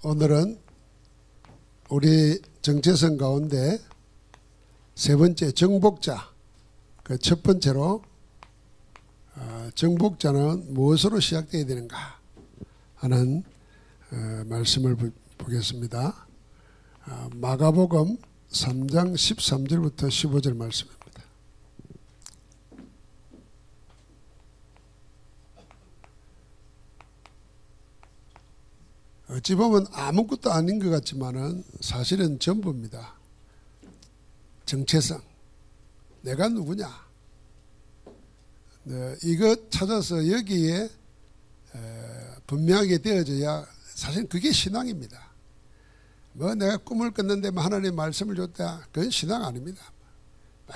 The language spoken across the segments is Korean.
오늘은 우리 정체성 가운데 세 번째 정복자, 그 첫 번째로 정복자는 무엇으로 시작되어야 되는가 하는 말씀을 보겠습니다. 마가복음 3장 13절부터 15절 말씀입니다. 어찌 보면 아무것도 아닌 것 같지만은 사실은 전부입니다. 정체성, 내가 누구냐, 이것 찾아서 여기에 분명하게 되어져야 사실 그게 신앙입니다. 뭐 내가 꿈을 꿨는데 하나님 말씀을 줬다, 그건 신앙 아닙니다.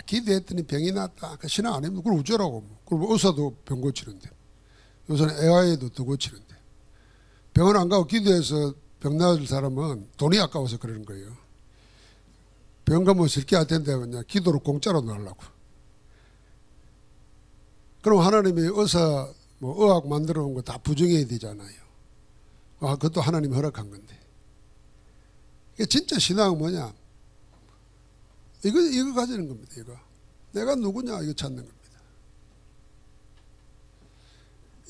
기도했더니 병이 났다, 그 신앙 아닙니다. 그걸 어쩌라고. 그럼 의사도 병 고치는데, 요새는 AI도 더 고치는데, 병원 안 가고 기도해서 병 나을 사람은 돈이 아까워서 그러는 거예요. 병 가면 쉽게 할 텐데 그냥 기도로 공짜로 넣으려고. 그럼 하나님이 의사 의학 만들어 온 거 다 부정해야 되잖아요. 그것도 하나님이 허락한 건데. 진짜 신앙은 뭐냐? 이거 가지는 겁니다. 이거 내가 누구냐 이거 찾는 겁니다.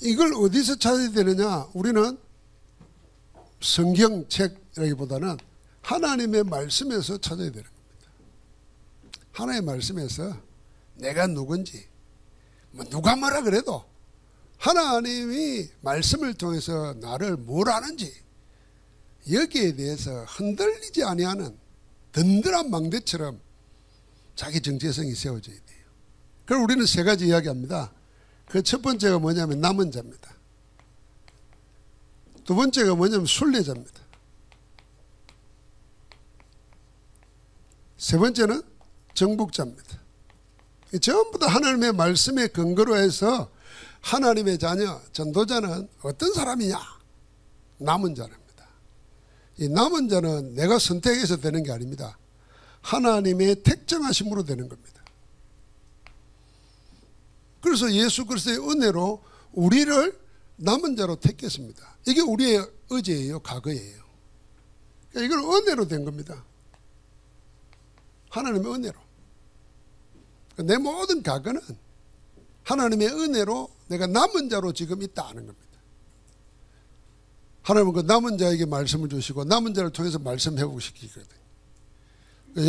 이걸 어디서 찾아야 되느냐? 우리는 성경책이라기보다는 하나님의 말씀에서 찾아야 되는 겁니다. 하나님의 말씀에서 내가 누군지, 누가 뭐라 그래도 하나님이 말씀을 통해서 나를 뭘 아는지, 여기에 대해서 흔들리지 아니하는 든든한 망대처럼 자기 정체성이 세워져야 돼요. 그럼 우리는 세 가지 이야기합니다. 그 첫 번째가 뭐냐면 남은 자입니다. 두 번째가 뭐냐면 순례자입니다. 세 번째는 정복자입니다. 전부 다 하나님의 말씀에 근거로 해서 하나님의 자녀, 전도자는 어떤 사람이냐? 남은 자입니다. 이 남은 자는 내가 선택해서 되는 게 아닙니다. 하나님의 택정하심으로 되는 겁니다. 그래서 예수 그리스도의 은혜로 우리를 남은 자로 택했습니다. 이게 우리의 의지예요, 과거예요. 이걸 은혜로 된 겁니다. 하나님의 은혜로. 내 모든 과거는 하나님의 은혜로 내가 남은 자로 지금 있다 하는 겁니다. 하나님은 그 남은 자에게 말씀을 주시고 남은 자를 통해서 말씀 회복시키거든요.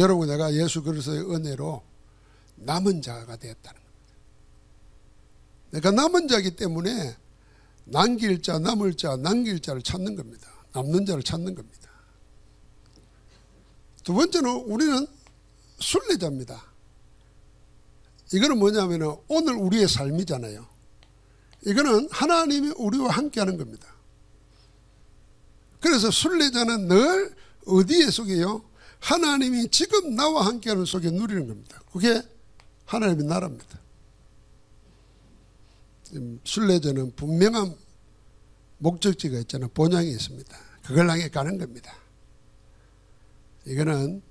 여러분, 내가 예수 그리스도의 은혜로 남은 자가 되었다는 겁니다. 내가 남은 자이기 때문에 남길 자, 남을 자, 남길 자를 찾는 겁니다. 남는 자를 찾는 겁니다. 두 번째는 우리는 순례자입니다. 이거는 뭐냐면 오늘 우리의 삶이잖아요. 이거는 하나님이 우리와 함께 하는 겁니다. 그래서 순례자는 늘 어디에 속에요? 하나님이 지금 나와 함께 하는 속에 누리는 겁니다. 그게 하나님의 나라입니다. 순례자는 분명한 목적지가 있잖아요. 본향이 있습니다. 그걸 향해 가는 겁니다. 이거는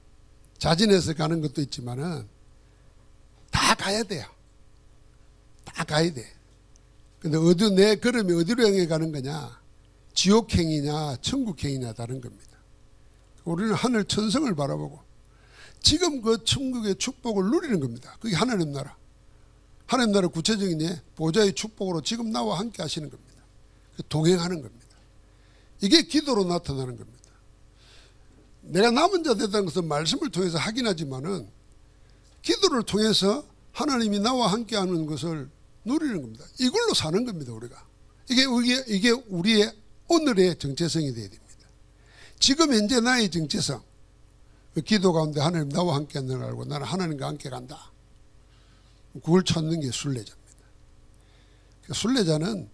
자진해서 가는 것도 있지만은 다 가야 돼요. 다 가야 돼. 근데 내 걸음이 어디로 향해 가는 거냐? 지옥행이냐 천국행이냐 다른 겁니다. 우리는 하늘 천성을 바라보고 지금 그 천국의 축복을 누리는 겁니다. 그게 하나님 나라. 하나님 나라 구체적인 보좌의 축복으로 지금 나와 함께 하시는 겁니다. 동행하는 겁니다. 이게 기도로 나타나는 겁니다. 내가 남은 자 됐다는 것은 말씀을 통해서 확인하지만은 기도를 통해서 하나님이 나와 함께 하는 것을 누리는 겁니다. 이걸로 사는 겁니다, 우리가. 이게 우리의 오늘의 정체성이 되어야 됩니다. 지금 현재 나의 정체성, 기도 가운데 하나님 나와 함께 한다는 걸 알고 나는 하나님과 함께 간다. 그걸 찾는 게 순례자입니다. 순례자는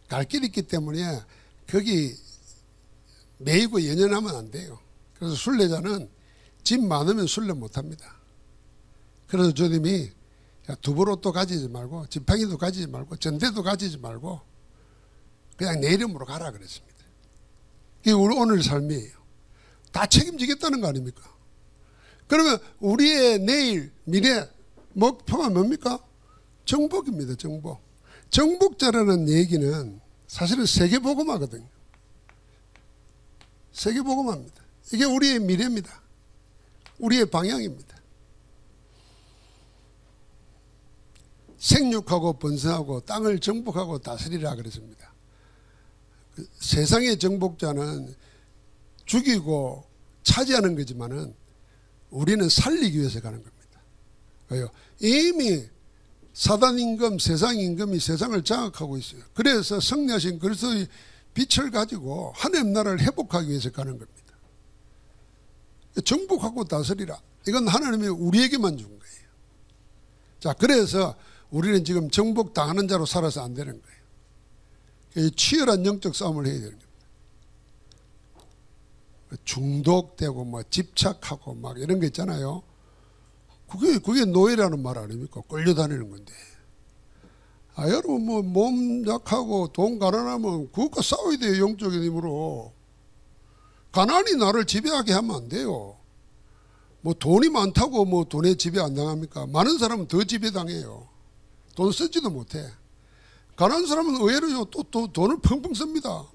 갈 길이 있기 때문에 거기 매이고 연연하면 안 돼요. 그래서 순례자는 집 많으면 순례 못합니다. 그래서 주님이 두부로또 가지지 말고 지팡이도 가지지 말고 전대도 가지지 말고 그냥 내 이름으로 가라 그랬습니다. 이게 우리 오늘 삶이에요. 다 책임지겠다는 거 아닙니까? 그러면 우리의 내일 미래 목표가 뭡니까? 정복입니다. 정복. 정복자라는 얘기는 사실은 세계복음화거든요. 세계복음화입니다. 이게 우리의 미래입니다. 우리의 방향입니다. 생육하고 번성하고 땅을 정복하고 다스리라 그랬습니다. 세상의 정복자는 죽이고 차지하는 거지만은 우리는 살리기 위해서 가는 겁니다. 왜요? 이미 사단 임금, 세상 임금이 세상을 장악하고 있어요. 그래서 승리하신 그리스도의 빛을 가지고 하나님 나라를 회복하기 위해서 가는 겁니다. 정복하고 다스리라. 이건 하나님이 우리에게만 준 거예요. 자, 그래서 우리는 지금 정복당하는 자로 살아서 안 되는 거예요. 치열한 영적 싸움을 해야 되는 겁니다. 중독되고 뭐 집착하고 막 이런 거 있잖아요. 그게 노예라는 말 아닙니까? 끌려다니는 건데. 아, 여러분 뭐 몸 약하고 돈 가난하면 그것과 싸워야 돼요. 영적인 힘으로. 가난이 나를 지배하게 하면 안 돼요. 뭐 돈이 많다고 뭐 돈에 지배 안 당합니까? 많은 사람은 더 지배당해요. 돈 쓰지도 못해. 가난한 사람은 의외로 또 돈을 펑펑 씁니다.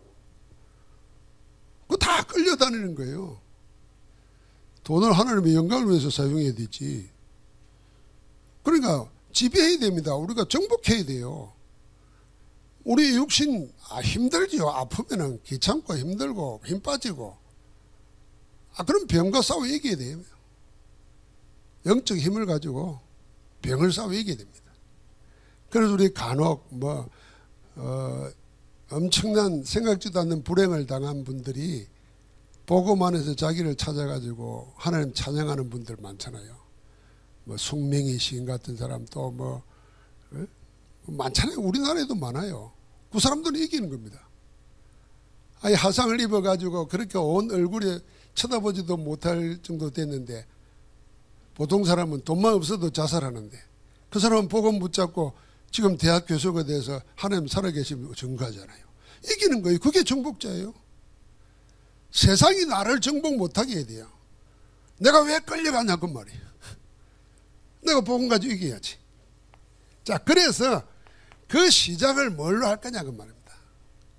그거 다 끌려다니는 거예요. 돈을 하나님의 영광을 위해서 사용해야 되지. 그러니까 지배해야 됩니다. 우리가 정복해야 돼요. 우리 육신 힘들지요. 아프면은 귀찮고 힘들고 힘 빠지고. 그럼 병과 싸워 이겨야 돼요. 영적 힘을 가지고 병을 싸워 이겨야 됩니다. 그래서 우리 간혹 엄청난 생각지도 않는 불행을 당한 분들이 복음 안에서 자기를 찾아가지고 하나님 찬양하는 분들 많잖아요. 뭐 숙명의 시인 같은 사람 또 많잖아요. 우리나라에도 많아요. 그 사람들은 이기는 겁니다. 아예 화상을 입어가지고 그렇게 온 얼굴에 쳐다보지도 못할 정도 됐는데 보통 사람은 돈만 없어도 자살하는데 그 사람은 복음 붙잡고 지금 대학 교수가 돼서 하나님 살아계시면 증거하잖아요. 이기는 거예요. 그게 정복자예요. 세상이 나를 정복 못하게 해야 돼요. 내가 왜 끌려가냐 그 말이에요. 내가 복음 가지고 이겨야지. 자, 그래서 그 시작을 뭘로 할 거냐 그 말입니다.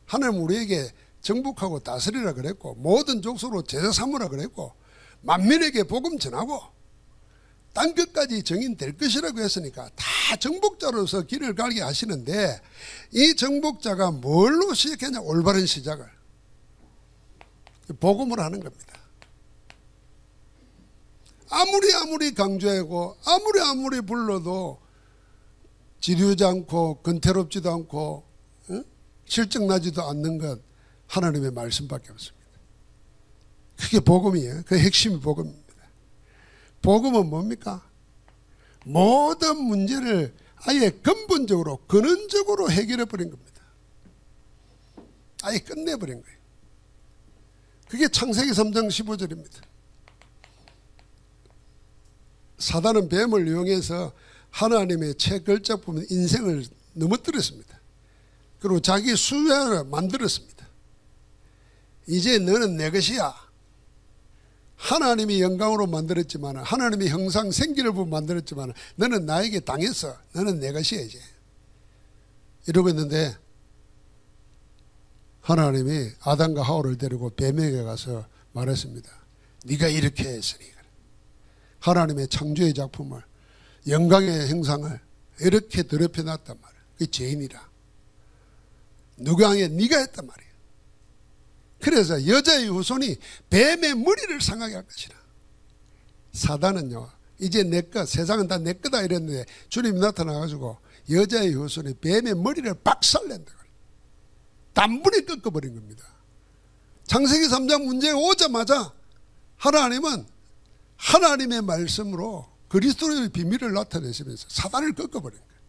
하나님 우리에게 정복하고 다스리라 그랬고 모든 족속으로 제자 삼으라 그랬고 만민에게 복음 전하고 땅끝까지 정인될 것이라고 했으니까 다 정복자로서 길을 갈게 하시는데 이 정복자가 뭘로 시작했냐? 올바른 시작을 복음으로 하는 겁니다. 아무리 강조하고 아무리 불러도 지루하지 않고 근태롭지도 않고 실증나지도 않는 것 하나님의 말씀밖에 없습니다. 그게 복음이에요. 그 핵심이 복음입니다. 복음은 뭡니까? 모든 문제를 아예 근본적으로 근원적으로 해결해 버린 겁니다. 아예 끝내버린 거예요. 그게 창세기 3장 15절입니다. 사단은 뱀을 이용해서 하나님의 책 글자 보면 인생을 넘어뜨렸습니다. 그리고 자기 수야를 만들었습니다. 이제 너는 내 것이야. 하나님이 영광으로 만들었지만 하나님의 형상 생기를 보고 만들었지만 너는 나에게 당했어. 너는 내 것이야 이제. 이러고 있는데 하나님이 아담과 하와를 데리고 뱀에게 가서 말했습니다. 네가 이렇게 했으니 하나님의 창조의 작품을 영광의 형상을 이렇게 더럽혀 놨단 말이야. 그게 죄인이라. 누가 하게 네가 했단 말이야. 그래서 여자의 후손이 뱀의 머리를 상하게 할 것이라. 사단은요 이제 내 것, 세상은 다 내 거다 이랬는데 주님이 나타나가지고 여자의 후손이 뱀의 머리를 박살낸다. 단번에 꺾어버린 겁니다. 창세기 3장 문제에 오자마자 하나님은 하나님의 말씀으로 그리스도의 비밀을 나타내시면서 사단을 꺾어버린 거예요.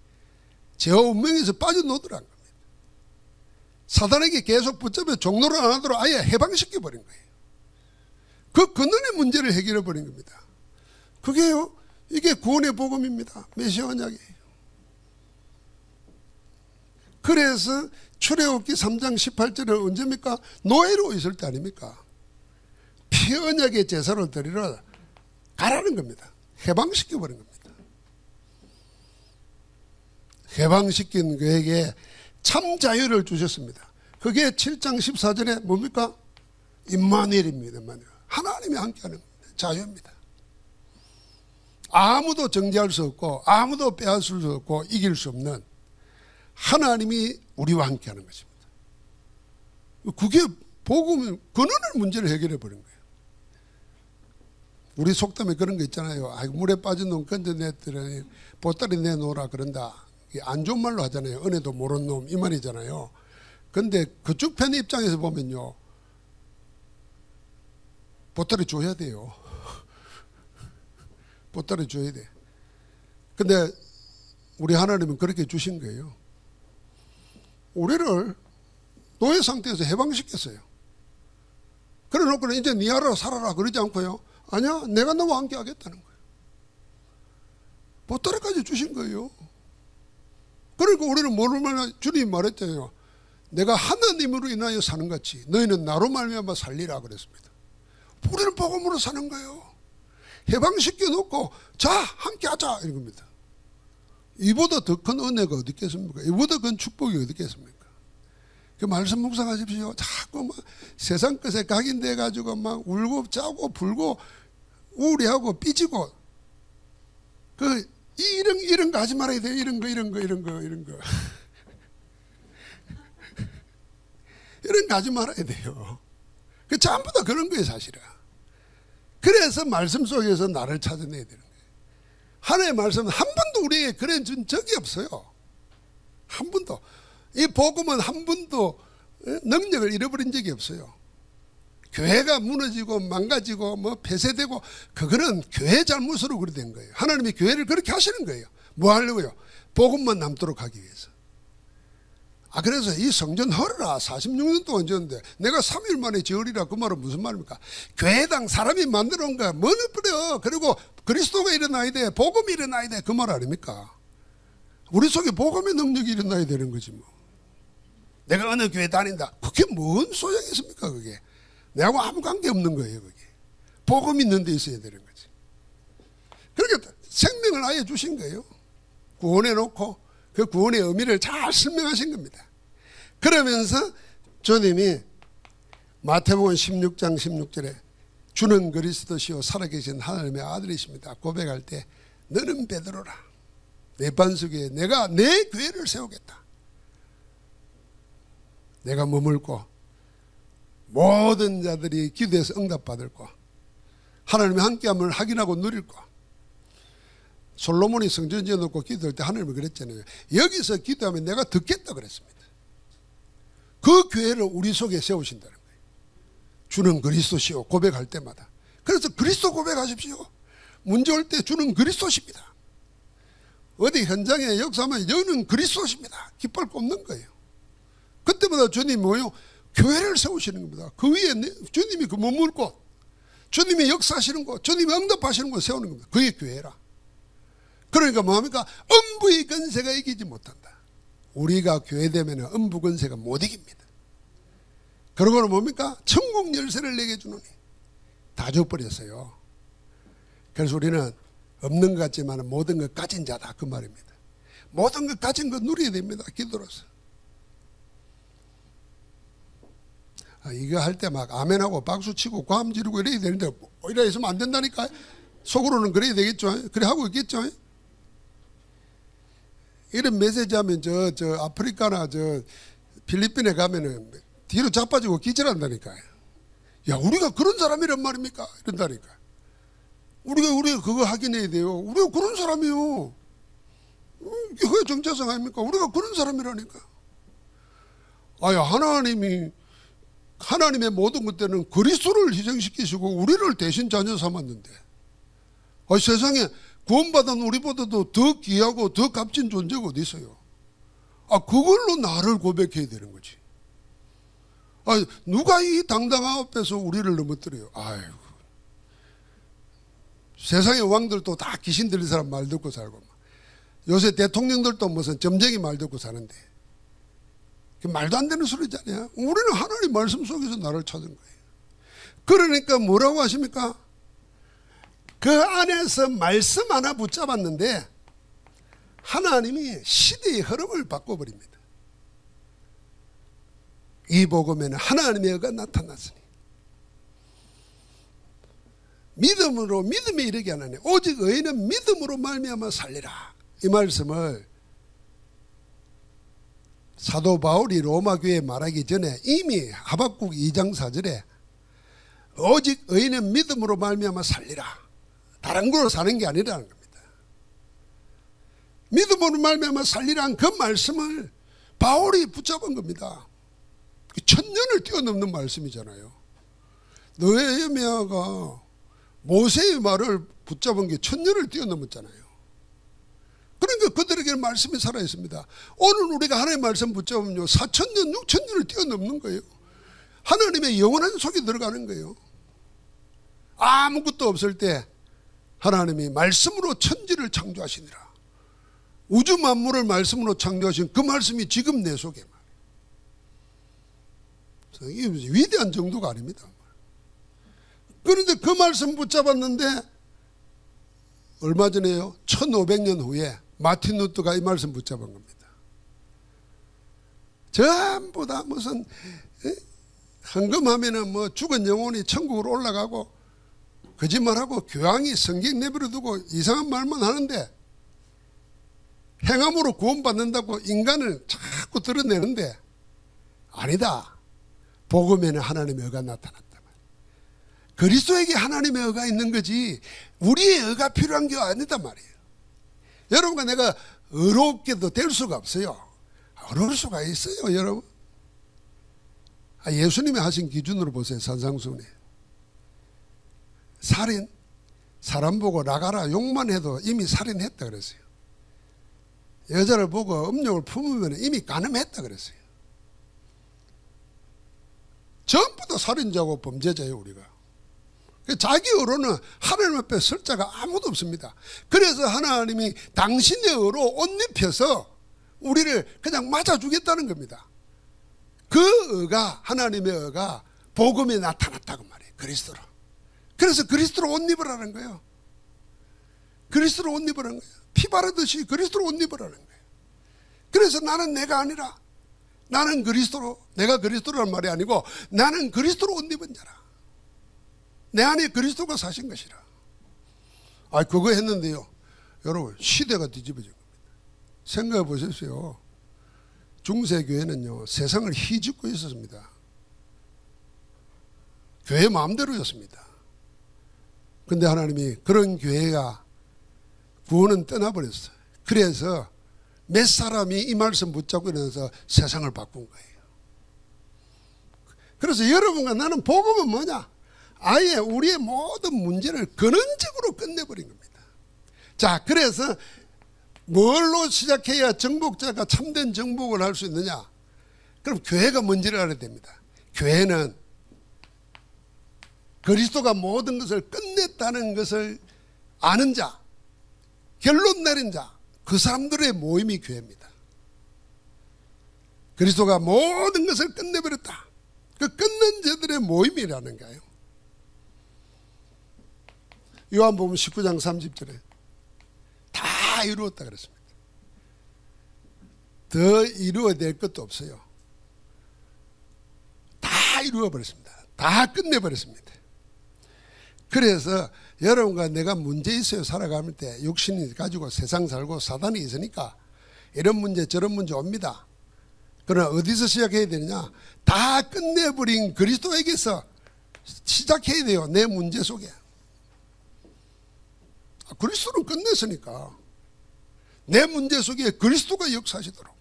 죄와 운명에서 빠져나오더란 겁니다. 사단에게 계속 붙잡혀 종로를 안 하도록 아예 해방시켜버린 거예요. 그 근원의 문제를 해결해버린 겁니다. 그게요, 이게 구원의 복음입니다. 메시아 언약이에요. 그래서 출애굽기 3장 18절은 언제입니까? 노예로 있을 때 아닙니까? 피 언약의 제사를 드리러 가라는 겁니다. 해방시켜버린 겁니다. 해방시킨 그에게 참 자유를 주셨습니다. 그게 7장 14절에 뭡니까? 임마누엘입니다. 임마누엘. 하나님이 함께하는 겁니다. 자유입니다. 아무도 정죄할 수 없고 아무도 빼앗을 수 없고 이길 수 없는 하나님이 우리와 함께하는 것입니다. 그게 복음이 근원의 문제를 해결해 버린 거예요. 우리 속담에 그런 거 있잖아요. 물에 빠진 놈 건져냈더니 보따리 내놓으라 그런다. 안 좋은 말로 하잖아요. 은혜도 모르는 놈 이 말이잖아요. 근데 그쪽 편 입장에서 보면요, 보따리 줘야 돼요. 보따리 줘야 돼. 근데 우리 하나님은 그렇게 주신 거예요. 우리를 노예 상태에서 해방시켰어요. 그래 놓고는 이제 네 알아서 살아라 그러지 않고요. 아니야, 내가 너와 함께 하겠다는 거예요. 보따리까지 주신 거예요. 그러니까 우리는 모르면 주님이 말했잖아요. 내가 하나님으로 인하여 사는 같이 너희는 나로 말미암아 살리라 그랬습니다. 우리는 복음으로 사는 거예요. 해방시켜 놓고 자 함께 하자 이런 겁니다. 이보다 더 큰 은혜가 어디 있겠습니까? 이보다 큰 축복이 어디 있겠습니까? 그 말씀 묵상하십시오. 자꾸 막 세상 것에 각인돼 가지고 막 울고 짜고 불고 우울해하고 삐지고 이런 거 하지 말아야 돼요. 이런 거 이런 거 이런 거 하지 말아야 돼요. 그 전부 다 그런 거예요, 사실은. 그래서 말씀 속에서 나를 찾아내야 되는 거예요. 하나님의 말씀은 한 번도 우리에게 그래 준 적이 없어요. 한 번도. 이 복음은 한 번도 능력을 잃어버린 적이 없어요. 교회가 무너지고 망가지고 뭐 폐쇄되고 그거는 교회 잘못으로 그렇게 된 거예요. 하나님이 교회를 그렇게 하시는 거예요. 뭐 하려고요? 복음만 남도록 하기 위해서. 그래서 이 성전 헐어라 46년 동안 지었는데 내가 3일 만에 지으리라 그 말은 무슨 말입니까? 교회당 사람이 만들어 온 거야. 뭐는 뿌려. 그리고 그리스도가 일어나야 돼. 복음이 일어나야 돼. 그 말 아닙니까? 우리 속에 복음의 능력이 일어나야 되는 거지 뭐. 내가 어느 교회 다닌다. 그게 뭔 소용이 있습니까 그게. 내하고 아무 관계 없는 거예요 그게. 복음 있는 데 있어야 되는 거지. 그러니까 생명을 아예 주신 거예요. 구원해 놓고 그 구원의 의미를 잘 설명하신 겁니다. 그러면서 주님이 마태복음 16장 16절에 주는 그리스도시요 살아계신 하나님의 아들이십니다 고백할 때 너는 베드로라. 내 반석에 내가 내 교회를 세우겠다. 내가 머물고 모든 자들이 기도해서 응답받을 거, 하나님의 함께함을 확인하고 누릴 거. 솔로몬이 성전 지어놓고 기도할 때 하나님은 그랬잖아요. 여기서 기도하면 내가 듣겠다 그랬습니다. 그 교회를 우리 속에 세우신다는 거예요. 주는 그리스도시요 고백할 때마다. 그래서 그리스도 고백하십시오. 문제 올 때 주는 그리스도십니다. 어디 현장에 역사하면 여는 그리스도십니다. 깃발 꼽는 거예요. 그때마다 주님이 뭐요? 교회를 세우시는 겁니다. 그 위에 주님이 그 머물 곳, 주님이 역사하시는 곳, 주님이 응답하시는 곳 세우는 겁니다. 그게 교회라. 그러니까 뭐합니까? 음부의 권세가 이기지 못한다. 우리가 교회 되면 음부 권세가 못 이깁니다. 그러고는 뭡니까? 천국 열쇠를 내게 주노니. 다 줘버렸어요. 그래서 우리는 없는 것 같지만 모든 것 가진 자다 그 말입니다. 모든 것 가진 것 누려야 됩니다. 기도로서. 이거 할 때 막 아멘하고 박수치고 고함 지르고 이래야 되는데 이래 있으면 안 된다니까. 속으로는 그래야 되겠죠. 그래 하고 있겠죠. 이런 메시지 하면 저 아프리카나 저 필리핀에 가면은 뒤로 자빠지고 기절한다니까요. 야, 우리가 그런 사람이란 말입니까? 이런다니까. 우리가 그거 확인해야 돼요. 우리가 그런 사람이요. 그게 정체성 아닙니까? 우리가 그런 사람이라니까. 하나님의 모든 것들은 그리스도를 희생시키시고 우리를 대신 자녀 삼았는데, 세상에 구원받은 우리보다도 더 귀하고 더 값진 존재가 어디 있어요? 그걸로 나를 고백해야 되는 거지. 누가 이 당당한 앞에서 우리를 넘어뜨려요? 아이고. 세상의 왕들도 다 귀신 들린 사람 말 듣고 살고, 요새 대통령들도 무슨 점쟁이 말 듣고 사는데, 말도 안 되는 소리잖아요. 우리는 하나님 말씀 속에서 나를 찾은 거예요. 그러니까 뭐라고 하십니까? 그 안에서 말씀 하나 붙잡았는데 하나님이 시대의 흐름을 바꿔버립니다. 이 복음에는 하나님의 의가 나타났으니 믿음으로 믿음에 이르게 하나니 오직 의인은 믿음으로 말미암아 살리라. 이 말씀을 사도 바울이 로마 교회에 말하기 전에 이미 하박국 2장 4절에 오직 의인은 믿음으로 말미암아 살리라. 다른 거로 사는 게 아니라는 겁니다. 믿음으로 말미암아 살리라는 그 말씀을 바울이 붙잡은 겁니다. 1000년을 뛰어넘는 말씀이잖아요. 느헤미야가 모세의 말을 붙잡은 게 1000년을 뛰어넘었잖아요. 그러니까 그들에게는 말씀이 살아있습니다. 오늘 우리가 하나님의 말씀 붙잡으면요 4000년 6000년을 뛰어넘는 거예요. 하나님의 영원한 속에 들어가는 거예요. 아무것도 없을 때 하나님이 말씀으로 천지를 창조하시니라. 우주 만물을 말씀으로 창조하신 그 말씀이 지금 내 속에 이게 위대한 정도가 아닙니다. 그런데 그 말씀 붙잡았는데 얼마 전에요 1500년 후에 마틴 루터가 이 말씀 붙잡은 겁니다. 전부 다 무슨 헌금하면은 뭐 죽은 영혼이 천국으로 올라가고 거짓말하고 교황이 성경 내버려 두고 이상한 말만 하는데 행함으로 구원받는다고 인간을 자꾸 드러내는데 아니다. 복음에는 하나님의 의가 나타났다. 그리스도에게 하나님의 의가 있는 거지 우리의 의가 필요한 게 아니다 말이에요. 여러분과 내가 의롭게도 될 수가 없어요. 어려울 수가 있어요 여러분. 예수님이 하신 기준으로 보세요. 산상수훈에 살인, 사람 보고 나가라 욕만 해도 이미 살인했다 그랬어요. 여자를 보고 음욕을 품으면 이미 간음했다 그랬어요. 전부 다 살인자고 범죄자예요 우리가. 자기 의로는 하나님 앞에 설 자가 아무도 없습니다. 그래서 하나님이 당신의 의로 옷 입혀서 우리를 그냥 맞아주겠다는 겁니다. 그 의가 하나님의 의가 복음에 나타났다고 말이에요. 그리스도로. 그래서 그리스도로 옷 입으라는 거예요. 그리스도로 옷 입으라는 거예요. 피 바르듯이 그리스도로 옷 입으라는 거예요. 그래서 나는 내가 아니라 나는 그리스도로, 내가 그리스도라는 말이 아니고 나는 그리스도로 옷 입은 자라. 내 안에 그리스도가 사신 것이라. 그거 했는데요 여러분 시대가 뒤집어진 겁니다. 생각해 보십시오. 중세교회는요 세상을 휘젓고 있었습니다. 교회 마음대로였습니다. 근데 하나님이 그런 교회가 구원은 떠나버렸어요. 그래서 몇 사람이 이 말씀 붙잡고 일어나서 세상을 바꾼 거예요. 그래서 여러분과 나는 복음은 뭐냐? 아예 우리의 모든 문제를 근원적으로 끝내버린 겁니다. 자, 그래서 뭘로 시작해야 정복자가 참된 정복을 할 수 있느냐? 그럼 교회가 뭔지를 알아야 됩니다. 교회는 그리스도가 모든 것을 끝냈다는 것을 아는 자, 결론 내린 자, 그 사람들의 모임이 교회입니다. 그리스도가 모든 것을 끝내버렸다. 그 끝낸 자들의 모임이라는 거예요. 요한복음 19장 30절에 다 이루었다 그랬습니다. 더 이루어야 될 것도 없어요. 다 이루어버렸습니다. 다 끝내버렸습니다. 그래서 여러분과 내가 문제 있어요. 살아갈 때 육신이 가지고 세상 살고 사단이 있으니까 이런 문제 저런 문제 옵니다. 그러나 어디서 시작해야 되느냐? 다 끝내버린 그리스도에게서 시작해야 돼요. 내 문제 속에. 그리스도는 끝냈으니까 내 문제 속에 그리스도가 역사하시도록,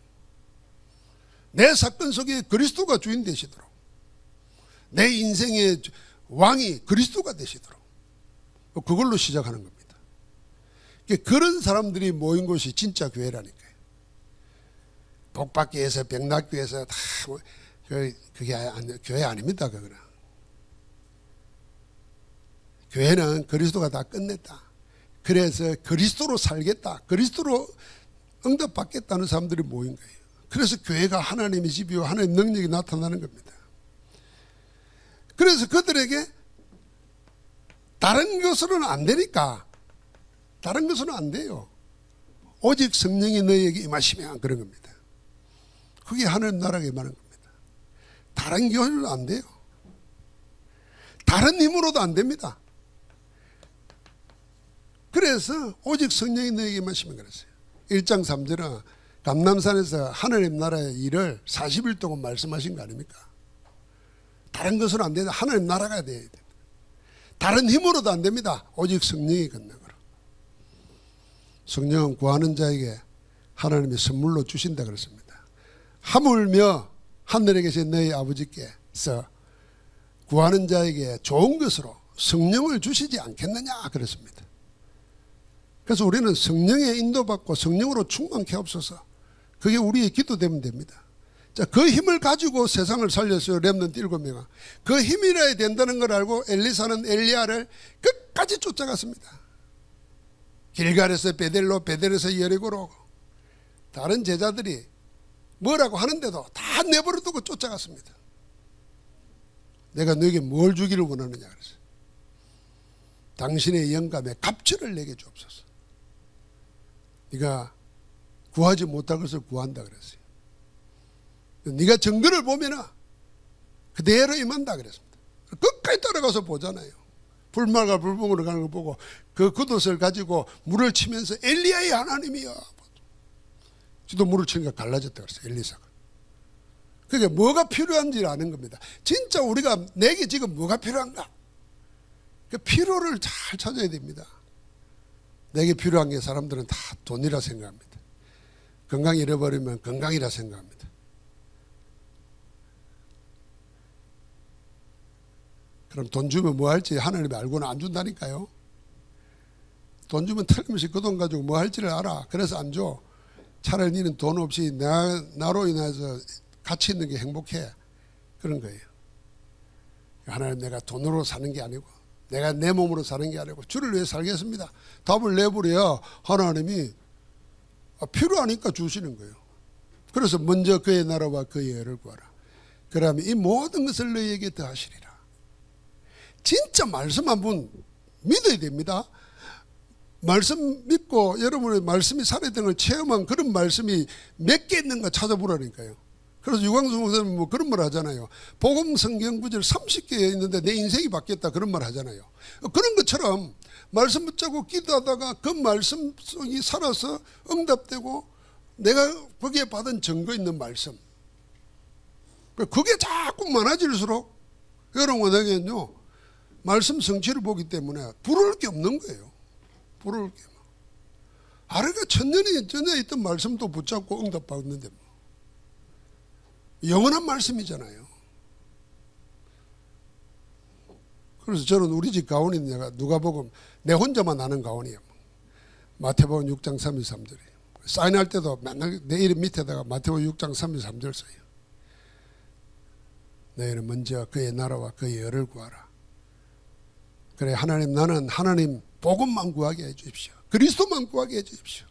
내 사건 속에 그리스도가 주인 되시도록, 내 인생의 왕이 그리스도가 되시도록 그걸로 시작하는 겁니다. 그런 사람들이 모인 곳이 진짜 교회라니까요. 복받기 위해서 병낫기 위해서 다 그게 교회 아닙니다. 그거는. 교회는 그리스도가 다 끝냈다. 그래서 그리스도로 살겠다, 그리스도로 응답받겠다는 사람들이 모인 거예요. 그래서 교회가 하나님의 집이요 하나님의 능력이 나타나는 겁니다. 그래서 그들에게 다른 것으로는 안 되니까, 다른 것으로는 안 돼요. 오직 성령이 너희에게 임하시면 그런 겁니다. 그게 하나님 나라가 임하는 겁니다. 다른 교회는 안 돼요. 다른 힘으로도 안 됩니다. 그래서 오직 성령이 너에게 마시면 그랬어요. 1장 3절은 감람산에서 하나님 나라의 일을 40일 동안 말씀하신 거 아닙니까? 다른 것으로 안 된다. 하나님 나라가 돼야 됩니다. 다른 힘으로도 안 됩니다. 오직 성령의 권능으로. 성령은 구하는 자에게 하나님이 선물로 주신다 그랬습니다. 하물며 하늘에 계신 너희 아버지께서 구하는 자에게 좋은 것으로 성령을 주시지 않겠느냐 그랬습니다. 그래서 우리는 성령의 인도받고 성령으로 충만케 하옵소서. 그게 우리의 기도되면 됩니다. 자, 그 힘을 가지고 세상을 살렸어요. 렘넌트 7명아. 그 힘이라야 된다는 걸 알고 엘리사는 엘리야를 끝까지 쫓아갔습니다. 길갈에서 베델로, 베델에서 여리고로. 다른 제자들이 뭐라고 하는데도 다 내버려 두고 쫓아갔습니다. 내가 너에게 뭘 주기를 원하느냐 그랬어요. 당신의 영감에 갑절을 내게 주옵소서. 네가 구하지 못할 것을 구한다 그랬어요. 네가 증거를 보면은 그대로 임한다 그랬습니다. 끝까지 따라가서 보잖아요. 불말과 불봉으로 가는 거 보고 그 굿옷을 가지고 물을 치면서 엘리야의 하나님이야. 지도 물을 치니까 갈라졌다 그랬어요. 엘리사가. 그게 뭐가 필요한지를 아는 겁니다. 진짜 우리가 내게 지금 뭐가 필요한가? 그 필요를 잘 찾아야 됩니다. 내게 필요한 게 사람들은 다 돈이라 생각합니다. 건강 잃어버리면 건강이라 생각합니다. 그럼 돈 주면 뭐 할지 하나님이 알고는 안 준다니까요. 돈 주면 틀림없이 그 돈 가지고 뭐 할지를 알아. 그래서 안 줘. 차라리 니는 돈 없이 나로 인해서 가치 있는 게 행복해. 그런 거예요. 하나님 내가 돈으로 사는 게 아니고 내가 내 몸으로 사는 게 아니고 주를 위해 살겠습니다. 답을 내버려야 하나님이 필요하니까 주시는 거예요. 그래서 먼저 그의 나라와 그의 의를 구하라. 그러면 이 모든 것을 너희에게 더하시리라. 진짜 말씀 한번 믿어야 됩니다. 말씀 믿고 여러분의 말씀이 살아있는 걸 체험한 그런 말씀이 몇 개 있는가 찾아보라니까요. 그래서 유광수 목사님 뭐 그런 말 하잖아요. 복음 성경 구절 30개 있는데 내 인생이 바뀌었다 그런 말 하잖아요. 그런 것처럼 말씀 붙잡고 기도하다가 그 말씀이 살아서 응답되고 내가 거기에 받은 증거 있는 말씀. 그게 자꾸 많아질수록 여러분에게는요 말씀 성취를 보기 때문에 부러울 게 없는 거예요. 부러울 게. 아래가 천년에 있던 말씀도 붙잡고 응답받는데 뭐. 영원한 말씀이잖아요. 그래서 저는 우리 집 가온이 내가 누가복음 내 혼자만 아는 가온이에요. 마태복음 6장 33절이에요. 사인할 때도 맨날 내 이름 밑에다가 마태복음 6장 33절 써요. 너희는 먼저 그의 나라와 그의 의를 구하라. 그래 하나님 나는 하나님 복음만 구하게 해주십시오. 그리스도만 구하게 해주십시오.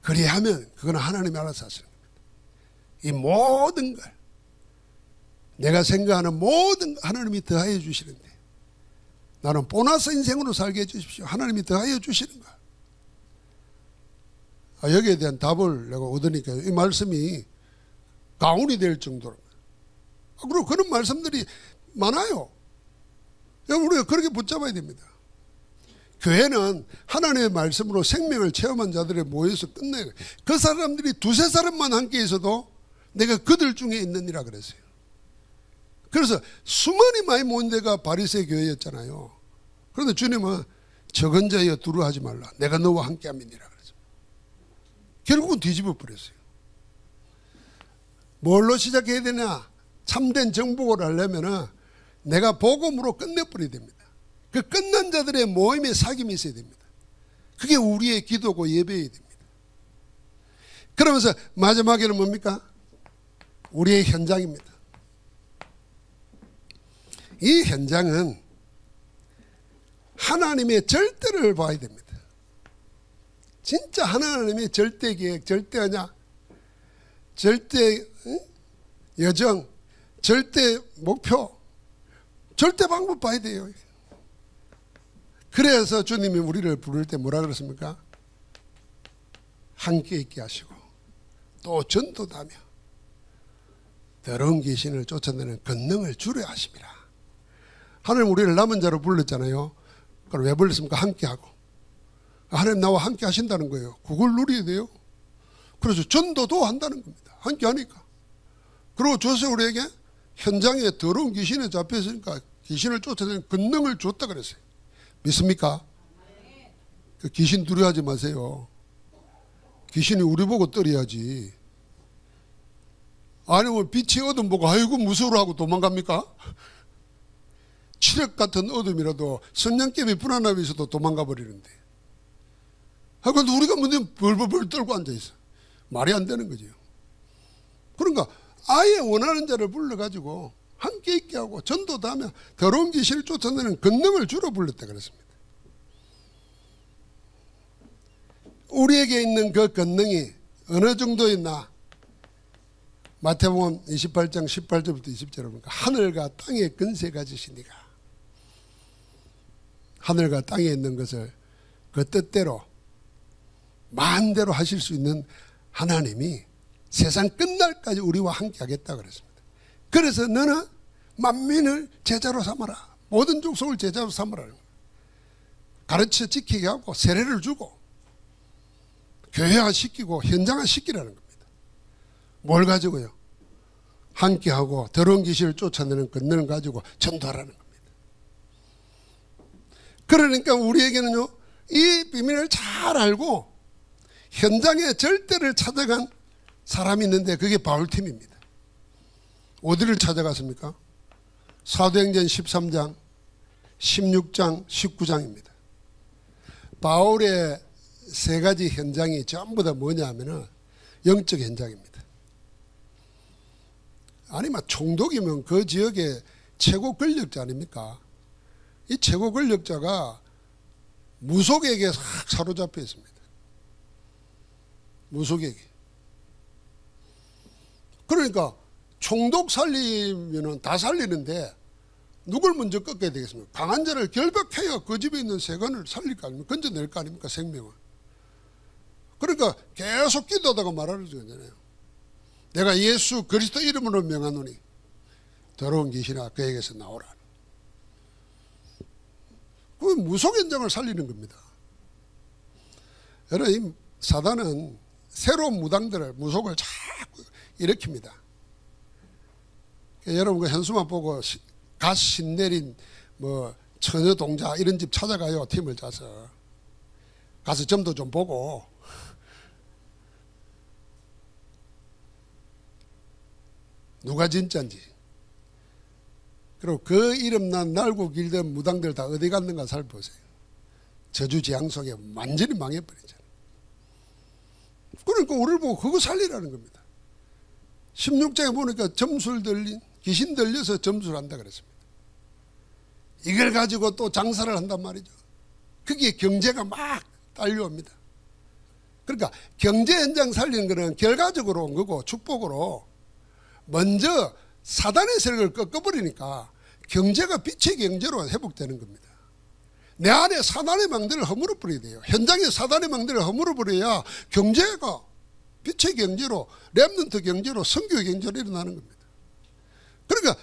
그리하면 그거는 하나님이 알아서 하시는 겁니다. 이 모든 걸 내가 생각하는 모든 걸 하나님이 더하여 주시는데 나는 보너스 인생으로 살게 해주십시오. 하나님이 더하여 주시는 거. 여기에 대한 답을 내가 얻으니까 이 말씀이 가온이 될 정도로. 그리고 그런 말씀들이 많아요. 우리가 그렇게 붙잡아야 됩니다. 교회는 하나님의 말씀으로 생명을 체험한 자들이 모여서 끝내요. 그 사람들이 두세 사람만 함께 있어도 내가 그들 중에 있느니라 그랬어요. 그래서 수많이 많이 모인 데가 바리새 교회였잖아요. 그런데 주님은 적은 자여 두려워하지 말라. 내가 너와 함께 함이니라 그랬어요. 결국은 뒤집어 버렸어요. 뭘로 시작해야 되냐? 참된 정복을 하려면은 내가 복음으로 끝내버려야 됩니다. 그 끝난 자들의 모임에 사귐이 있어야 됩니다. 그게 우리의 기도고 예배여야 됩니다. 그러면서 마지막에는 뭡니까? 우리의 현장입니다. 이 현장은 하나님의 절대를 봐야 됩니다. 진짜 하나님의 절대 계획, 절대 언약, 절대 여정, 절대 목표, 절대 방법 봐야 돼요. 그래서 주님이 우리를 부를 때 뭐라 그랬습니까? 함께 있게 하시고 또 전도하며 더러운 귀신을 쫓아내는 권능을 주려 하심이라. 하나님 우리를 남은 자로 불렀잖아요. 그럼 왜 불렀습니까? 함께 하고 하나님 나와 함께 하신다는 거예요. 그걸 누려야 돼요. 그래서 전도도 한다는 겁니다. 함께 하니까. 그리고 주어서 우리에게 현장에 더러운 귀신에 잡혀있으니까 귀신을 쫓아내는 권능을 줬다 그랬어요. 믿습니까? 그 귀신 두려워하지 마세요. 귀신이 우리 보고 떨어야지. 아니면 빛이 어둠 보고 아이고 무서워라 하고 도망갑니까? 칠흑 같은 어둠이라도 성냥개미 불안함이 있어도 도망가 버리는데. 그런데 우리가 먼저 벌벌 떨고 앉아있어. 말이 안 되는 거죠. 그러니까 아예 원하는 자를 불러가지고 함께 있게 하고 전도도 하며 더러운 귀신을 쫓아내는 권능을 주로 불렀다 그랬습니다. 우리에게 있는 그 권능이 어느 정도 있나? 마태복음 28장 18절부터 20절을 보니까 하늘과 땅의 권세 가지시니가 하늘과 땅에 있는 것을 그 뜻대로 마음대로 하실 수 있는 하나님이 세상 끝날까지 우리와 함께 하겠다 그랬습니다. 그래서 너는 만민을 제자로 삼아라. 모든 족속을 제자로 삼아라. 가르쳐 지키게 하고 세례를 주고 교회화 시키고 현장화 시키라는 겁니다. 뭘 가지고요? 함께하고 더러운 귀신을 쫓아내는 권능을 가지고 전도하라는 겁니다. 그러니까 우리에게는요, 이 비밀을 잘 알고 현장의 절대를 찾아간 사람이 있는데 그게 바울팀입니다. 어디를 찾아갔습니까? 사도행전 13장, 16장, 19장입니다. 바울의 세 가지 현장이 전부 다 뭐냐 하면은 영적 현장입니다. 아니면 총독이면 그 지역의 최고 권력자 아닙니까? 이 최고 권력자가 무속에게 싹 사로잡혀 있습니다. 무속에게. 그러니까 총독 살리면은 다 살리는데 누굴 먼저 꺾어야 되겠습니까? 강한 자를 결박해야 그 집에 있는 세간을 살릴 거 아닙니까? 건져낼 거 아닙니까? 생명을. 그러니까 계속 기도하다가 말하는 거잖아요. 내가 예수 그리스도 이름으로 명하노니 더러운 귀신아 그에게서 나오라. 그 무속 현장을 살리는 겁니다. 여러분, 이 사단은 새로운 무당들을 무속을 자꾸 일으킵니다. 여러분 그 현수막 보고 갓 신내린 뭐 처녀동자 이런 집 찾아가요. 팀을 짜서 가서 점도 좀 보고 누가 진짜인지. 그리고 그 이름 난 날고 길던 무당들 다 어디 갔는가 살펴보세요. 저주지향 속에 완전히 망해버리잖아요. 그러니까 우리를 보고 그거 살리라는 겁니다. 16장에 보니까 점술 들린 귀신 들려서 점수를 한다 그랬습니다. 이걸 가지고 또 장사를 한단 말이죠. 그게 경제가 막 딸려옵니다. 그러니까 경제 현장 살리는 거는 결과적으로 온 거고 축복으로 먼저 사단의 세력을 꺾어버리니까 경제가 빛의 경제로 회복되는 겁니다. 내 안에 사단의 망대를 허물어 버려야 돼요. 현장에 사단의 망대를 허물어 버려야 경제가 빛의 경제로 렘넌트 경제로 선교의 경제로 일어나는 겁니다. 그러니까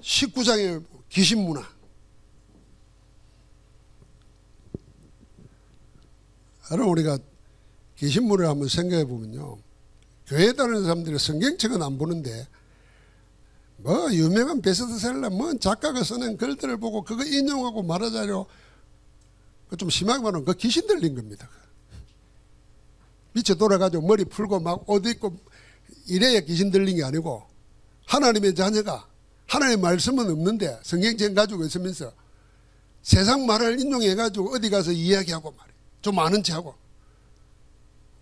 19장의 귀신문화. 여러분 우리가 귀신문화를 한번 생각해 보면요. 교회 다니는 사람들이 성경책은 안 보는데 뭐 유명한 베스트셀러 뭐 작가가 써낸 글들을 보고 그거 인용하고 말하자려 좀 심하게 말하면 그 귀신 들린 겁니다. 미쳐 돌아가지고 머리 풀고 막 옷 입고 이래야 귀신 들린 게 아니고 하나님의 자녀가 하나님의 말씀은 없는데 성경책 가지고 있으면서 세상 말을 인용해가지고 어디 가서 이야기하고 말이에요. 좀 아는 체하고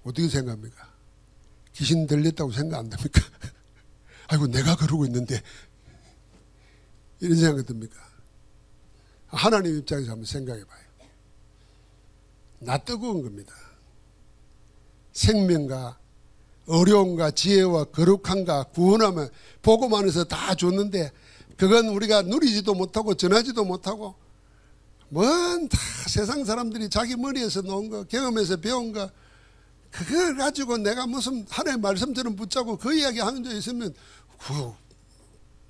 어떻게 생각합니까? 귀신 들렸다고 생각 안 됩니까? 아이고 내가 그러고 있는데 이런 생각이 듭니까? 하나님 입장에서 한번 생각해 봐요. 나 뜨거운 겁니다. 생명과 어려움과 지혜와 거룩함과 구원함을 복음 안에서 다 줬는데 그건 우리가 누리지도 못하고 전하지도 못하고 뭔 다 세상 사람들이 자기 머리에서 놓은 거 경험에서 배운 거 그걸 가지고 내가 무슨 하나님의 말씀처럼 붙잡고 그 이야기 하는 데 있으면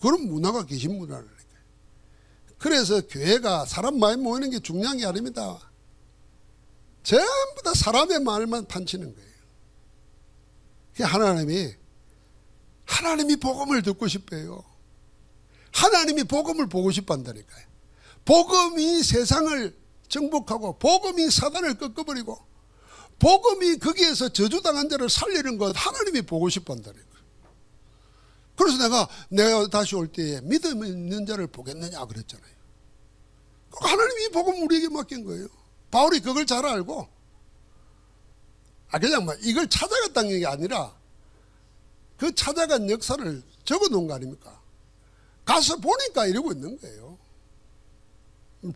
그런 문화가 귀신 문화라니까요. 그래서 교회가 사람 많이 모이는 게 중요한 게 아닙니다. 전부 다 사람의 말만 판치는 거예요. 하나님이 복음을 듣고 싶어요. 하나님이 복음을 보고 싶어 한다니까요. 복음이 세상을 정복하고 복음이 사단을 꺾어버리고 복음이 거기에서 저주당한 자를 살리는 것 하나님이 보고 싶어 한다니까요. 그래서 내가 다시 올 때에 믿음 있는 자를 보겠느냐 그랬잖아요. 하나님이 복음 우리에게 맡긴 거예요. 바울이 그걸 잘 알고 그냥 이걸 찾아갔다는 게 아니라 그 찾아간 역사를 적어놓은 거 아닙니까? 가서 보니까 이러고 있는 거예요.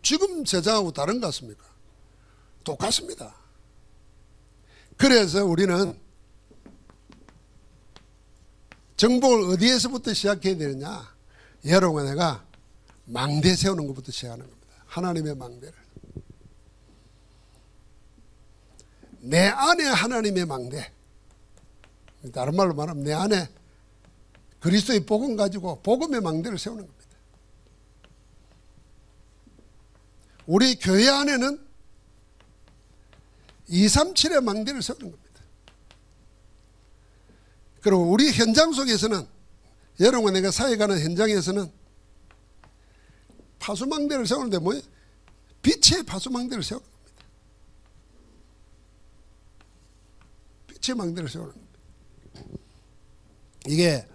지금 세상하고 다른 것 같습니까? 똑같습니다. 그래서 우리는 정복을 어디에서부터 시작해야 되느냐? 여러분, 내가 망대 세우는 것부터 시작하는 겁니다. 하나님의 망대를. 내 안에 하나님의 망대. 다른 말로 말하면 내 안에 그리스도의 복음 가지고 복음의 망대를 세우는 겁니다. 우리 교회 안에는 237의 망대를 세우는 겁니다. 그리고 우리 현장 속에서는 여러분 내가 사역하는 현장에서는 파수망대를 세우는데 뭐예요? 빛의 파수망대를 세우는 겁니다. 빛의 망대를 세우는 겁니다. 이게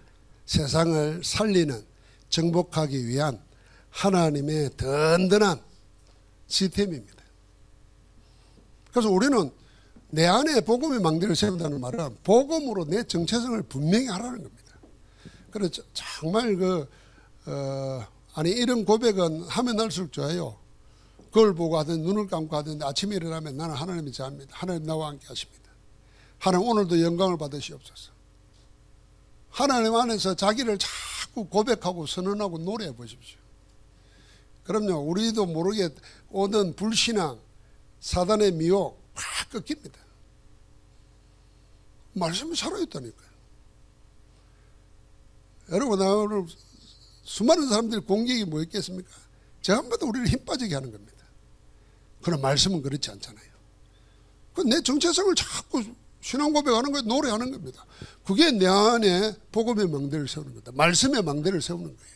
세상을 살리는 정복하기 위한 하나님의 든든한 시스템입니다. 그래서 우리는 내 안에 복음의 망대를 세운다는 말은 복음으로 내 정체성을 분명히 하라는 겁니다. 그래서 정말 이런 고백은 하면 할수록 좋아요. 그걸 보고 하든 눈을 감고 하든 아침에 일어나면 나는 하나님이 자합니다. 하나님 나와 함께 하십니다. 하나님 오늘도 영광을 받으시옵소서. 하나님 안에서 자기를 자꾸 고백하고 선언하고 노래해 보십시오. 그럼요, 우리도 모르게 오는 불신앙, 사단의 미혹 확 꺾입니다. 말씀이 살아있다니까요. 여러분, 오늘 수많은 사람들이 공격이 뭐였겠습니까? 전부 다 우리를 힘 빠지게 하는 겁니다. 그러나 말씀은 그렇지 않잖아요. 내 정체성을 자꾸 신앙 고백하는 거예요. 노래하는 겁니다. 그게 내 안에 복음의 망대를 세우는 겁니다. 말씀의 망대를 세우는 거예요.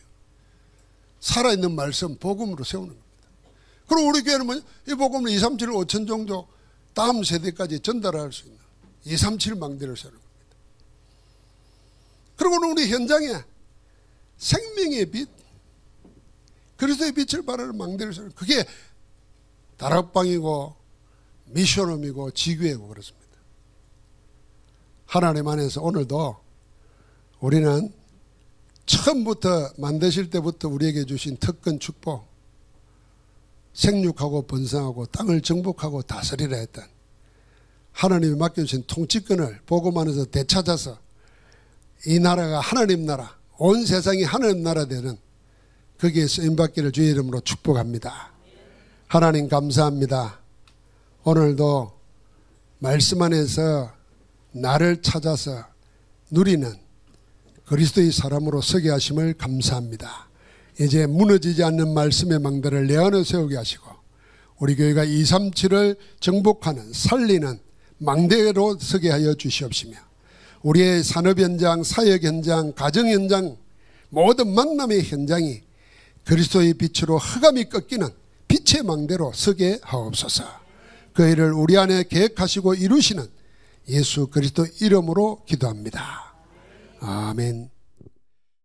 살아있는 말씀, 복음으로 세우는 겁니다. 그리고 우리 교회는 뭐냐? 이 복음을 237, 5천 정도 다음 세대까지 전달할 수 있는 237 망대를 세우는 겁니다. 그리고는 우리 현장에 생명의 빛, 그리스도의 빛을 발하는 망대를 세우는, 그게 다락방이고 미션홈이고 지교회고 그렇습니다. 하나님 안에서 오늘도 우리는 처음부터 만드실 때부터 우리에게 주신 특권 축복, 생육하고 번성하고 땅을 정복하고 다스리라 했던 하나님이 맡겨주신 통치권을 복음 안에서 되찾아서 이 나라가 하나님 나라, 온 세상이 하나님 나라 되는 거기에 쓰임받기를 주의 이름으로 축복합니다. 하나님 감사합니다. 오늘도 말씀 안에서 나를 찾아서 누리는 그리스도의 사람으로 서게 하심을 감사합니다. 이제 무너지지 않는 말씀의 망대를 내 안에 세우게 하시고 우리 교회가 237을 정복하는 살리는 망대로 서게 하여 주시옵시며 우리의 산업 현장, 사역 현장, 가정 현장 모든 만남의 현장이 그리스도의 빛으로 흑암이 꺾이는 빛의 망대로 서게 하옵소서. 그 일을 우리 안에 계획하시고 이루시는 예수 그리스도 이름으로 기도합니다. 아멘.